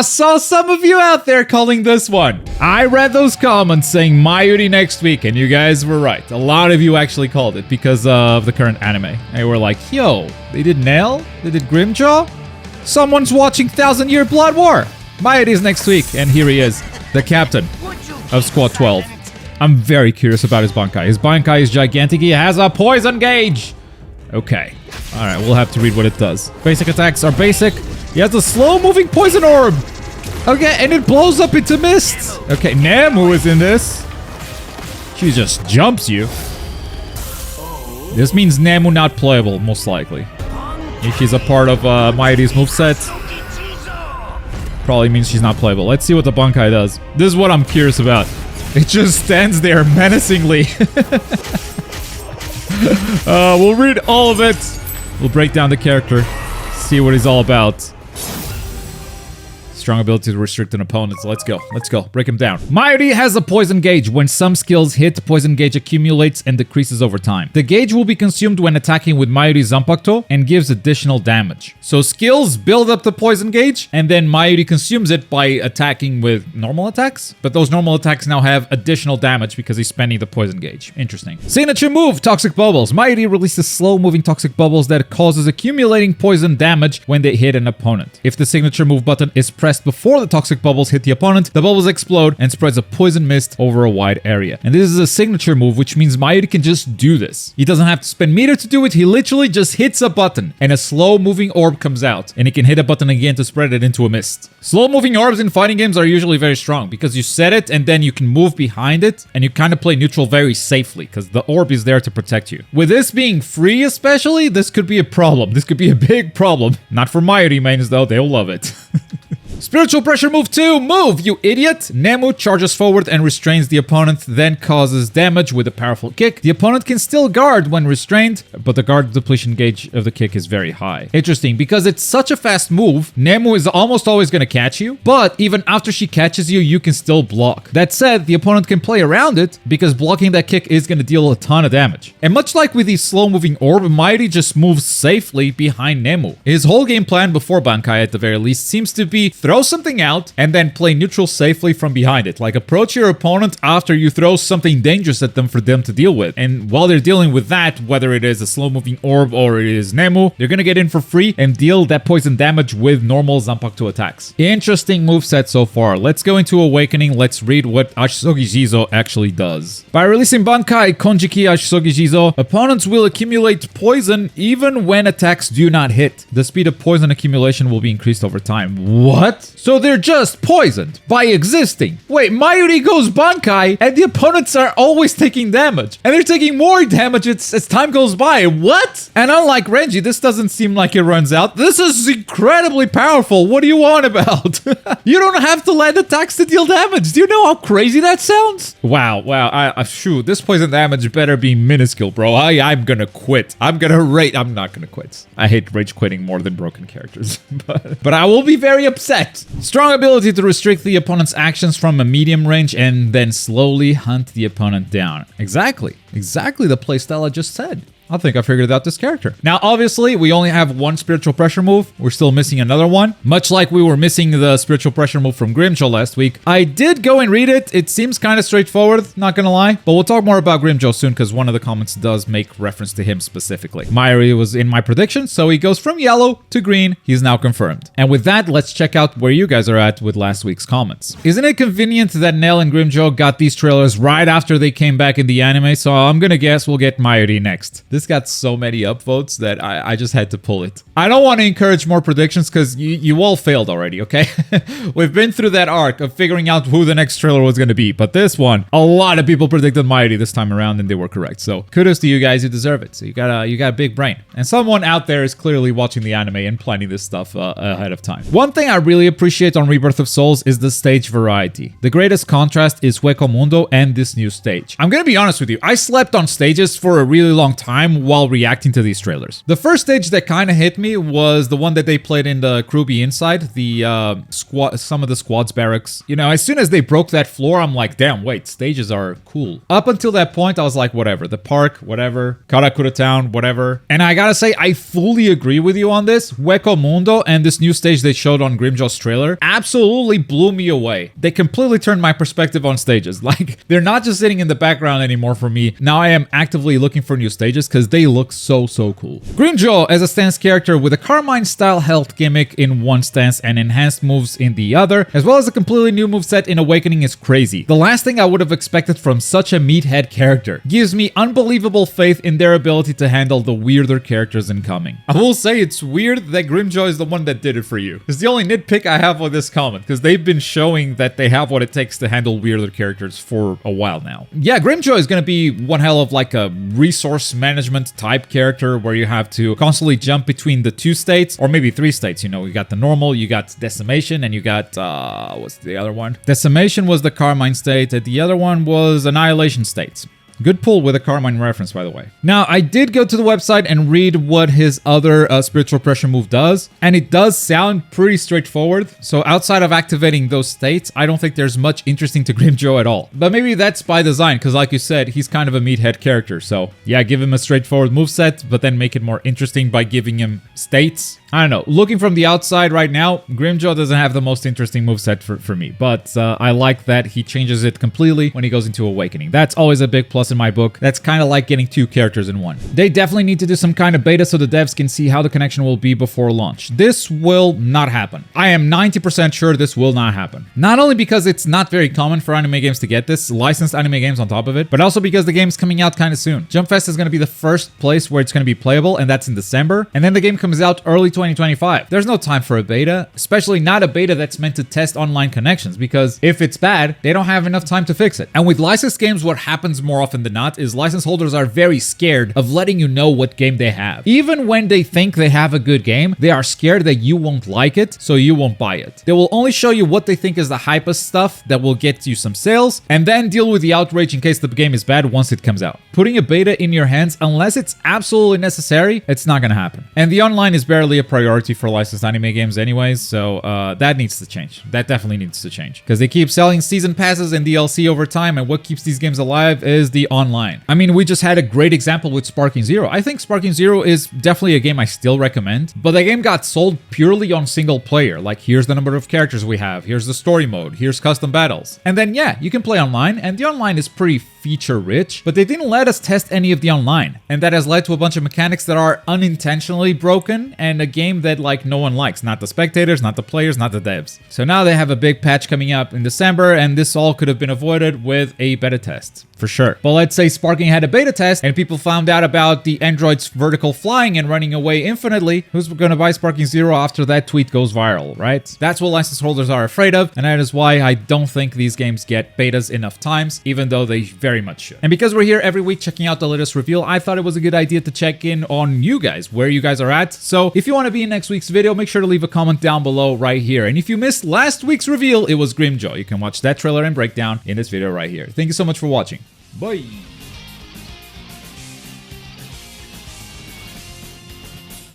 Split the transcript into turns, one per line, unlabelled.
I saw some of you out there calling this one. I read those comments saying Mayuri next week, and you guys were right. A lot of you actually called it because of the current anime. They were like, yo, they did Nail? They did Grimmjow? Someone's watching 1000-Year Blood War. Mayuri's next week, and here he is, the captain of Squad 12. I'm very curious about his Bankai. His Bankai is gigantic. He has a poison gauge. Okay. All right, we'll have to read what it does. Basic attacks are basic. He has a slow-moving poison orb. Okay, and it blows up into mist. Okay, Namu is in this. She just jumps you. This means Namu not playable, most likely. If she's a part of Mayuri's moveset, probably means she's not playable. Let's see what the Bankai does. This is what I'm curious about. It just stands there menacingly. We'll read all of it. We'll break down the character, see what he's all about. Strong ability to restrict an opponent. Let's go. Let's go. Break him down. Mayuri has a poison gauge. When some skills hit, poison gauge accumulates and decreases over time. The gauge will be consumed when attacking with Mayuri Zanpakuto and gives additional damage. So skills build up the poison gauge, and then Mayuri consumes it by attacking with normal attacks. But those normal attacks now have additional damage because he's spending the poison gauge. Interesting. Signature move, Toxic Bubbles. Mayuri releases slow-moving toxic bubbles that causes accumulating poison damage when they hit an opponent. If the signature move button is pressed before the toxic bubbles hit the opponent, the bubbles explode and spreads a poison mist over a wide area. And this is a signature move, which means Mayuri can just do this. He doesn't have to spend meter to do it. He literally just hits a button and a slow-moving orb comes out, and he can hit a button again to spread it into a mist. Slow-moving orbs in fighting games are usually very strong because you set it and then you can move behind it, and you kind of play neutral very safely because the orb is there to protect you. With this being free especially, this could be a problem. This could be a big problem. Not for Mayuri mains though, they'll love it. Spiritual Pressure Move 2, move, you idiot! Namu charges forward and restrains the opponent, then causes damage with a powerful kick. The opponent can still guard when restrained, but the guard depletion gauge of the kick is very high. Interesting, because it's such a fast move, Namu is almost always going to catch you, but even after she catches you, you can still block. That said, the opponent can play around it, because blocking that kick is going to deal a ton of damage. And much like with the slow-moving orb, Mayuri just moves safely behind Namu. His whole game plan before Bankai, at the very least, seems to be throw something out and then play neutral safely from behind it. Like approach your opponent after you throw something dangerous at them for them to deal with. And while they're dealing with that, whether it is a slow-moving orb or it is Namu, they're gonna get in for free and deal that poison damage with normal Zanpakuto attacks. Interesting moveset so far. Let's go into Awakening. Let's read what Ashisogi Jizo actually does. By releasing Bankai Konjiki Ashisogi Jizo, opponents will accumulate poison even when attacks do not hit. The speed of poison accumulation will be increased over time. What? So they're just poisoned by existing. Wait, Mayuri goes Bankai and the opponents are always taking damage. And they're taking more damage as time goes by. What? And unlike Renji, this doesn't seem like it runs out. This is incredibly powerful. What do you want about? You don't have to land attacks to deal damage. Do you know how crazy that sounds? Wow. Shoot, this poison damage better be minuscule, bro. I'm gonna quit. I'm not gonna quit. I hate rage quitting more than broken characters. but I will be very upset. Strong ability to restrict the opponent's actions from a medium range and then slowly hunt the opponent down. Exactly the playstyle I just said. I think I figured out this character. Now, obviously, we only have one spiritual pressure move. We're still missing another one. Much like we were missing the spiritual pressure move from Grimmjow last week. I did go and read it. It seems kind of straightforward, not gonna lie. But we'll talk more about Grimmjow soon because one of the comments does make reference to him specifically. Mayuri was in my prediction, so he goes from yellow to green. He's now confirmed. And with that, let's check out where you guys are at with last week's comments. Isn't it convenient that Nell and Grimmjow got these trailers right after they came back in the anime? So I'm gonna guess we'll get Mayuri next. This got so many upvotes that I just had to pull it. I don't want to encourage more predictions because you all failed already, okay? We've been through that arc of figuring out who the next trailer was going to be, but this one, a lot of people predicted Mayuri this time around and they were correct. So kudos to you guys, you deserve it. So you got a big brain. And someone out there is clearly watching the anime and planning this stuff ahead of time. One thing I really appreciate on Rebirth of Souls is the stage variety. The greatest contrast is Hueco Mundo and this new stage. I'm going to be honest with you, I slept on stages for a really long time time while reacting to these trailers. The first stage that kind of hit me was the one that they played in the Kruby Inside, the some of the squad's barracks. You know, as soon as they broke that floor, I'm like, damn, wait, stages are cool. Up until that point, I was like, whatever. The park, whatever. Karakura Town, whatever. And I gotta say, I fully agree with you on this. Hueco Mundo and this new stage they showed on Grimmjow's trailer absolutely blew me away. They completely turned my perspective on stages. Like, they're not just sitting in the background anymore for me. Now I am actively looking for new stages because they look so cool. Grimmjow as a stance character with a Carmine-style health gimmick in one stance and enhanced moves in the other, as well as a completely new moveset in Awakening is crazy. The last thing I would have expected from such a meathead character. Gives me unbelievable faith in their ability to handle the weirder characters incoming. I will say it's weird that Grimmjow is the one that did it for you. It's the only nitpick I have with this comment, because they've been showing that they have what it takes to handle weirder characters for a while now. Yeah, Grimmjow is going to be one hell of like a resource management type character where you have to constantly jump between the two states, or maybe three states. You know, you got the normal, you got decimation, and you got, what's the other one? Decimation was the Carmine state, and the other one was Annihilation states. Good pull with a Carmine reference, by the way. Now, I did go to the website and read what his other spiritual pressure move does, and it does sound pretty straightforward. So outside of activating those states, I don't think there's much interesting to Grimmjow at all. But maybe that's by design, because like you said, he's kind of a meathead character. So yeah, give him a straightforward moveset, but then make it more interesting by giving him states. I don't know. Looking from the outside right now, Grimmjow doesn't have the most interesting moveset for me, but I like that he changes it completely when he goes into Awakening. That's always a big plus in my book. That's kind of like getting two characters in one. They definitely need to do some kind of beta so the devs can see how the connection will be before launch. This will not happen. I am 90% sure this will not happen. Not only because it's not very common for anime games to get this, licensed anime games on top of it, but also because the game's coming out kind of soon. Jump Fest is going to be the first place where it's going to be playable, and that's in December. And then the game comes out early 2025. There's no time for a beta, especially not a beta that's meant to test online connections, because if it's bad, they don't have enough time to fix it. And with licensed games, what happens more often than not is license holders are very scared of letting you know what game they have. Even when they think they have a good game, they are scared that you won't like it, so you won't buy it. They will only show you what they think is the hypest stuff that will get you some sales, and then deal with the outrage in case the game is bad once it comes out. Putting a beta in your hands, unless it's absolutely necessary, it's not gonna happen. And the online is barely a priority for licensed anime games anyways, so that needs to change. That definitely needs to change. Because they keep selling season passes and DLC over time, and what keeps these games alive is the online. I mean, we just had a great example with Sparking Zero. I think Sparking Zero is definitely a game I still recommend, but the game got sold purely on single player. Like, here's the number of characters we have, here's the story mode, here's custom battles. And then, yeah, you can play online, and the online is pretty feature rich, but they didn't let us test any of the online. And that has led to a bunch of mechanics that are unintentionally broken, and a game that, like, no one likes. Not the spectators, not the players, not the devs. So now they have a big patch coming up in December, and this all could have been avoided with a beta test. For sure. But let's say Sparking had a beta test and people found out about the android's vertical flying and running away infinitely. Who's gonna buy Sparking Zero after that tweet goes viral, right? That's what license holders are afraid of, and that is why I don't think these games get betas enough times, even though they very much should. And because we're here every week checking out the latest reveal, I thought it was a good idea to check in on you guys, where you guys are at. So if you want to be in next week's video, make sure to leave a comment down below right here. And if you missed last week's reveal, it was Grimmjow. You can watch that trailer and breakdown in this video right here. Thank you so much for watching. Bye!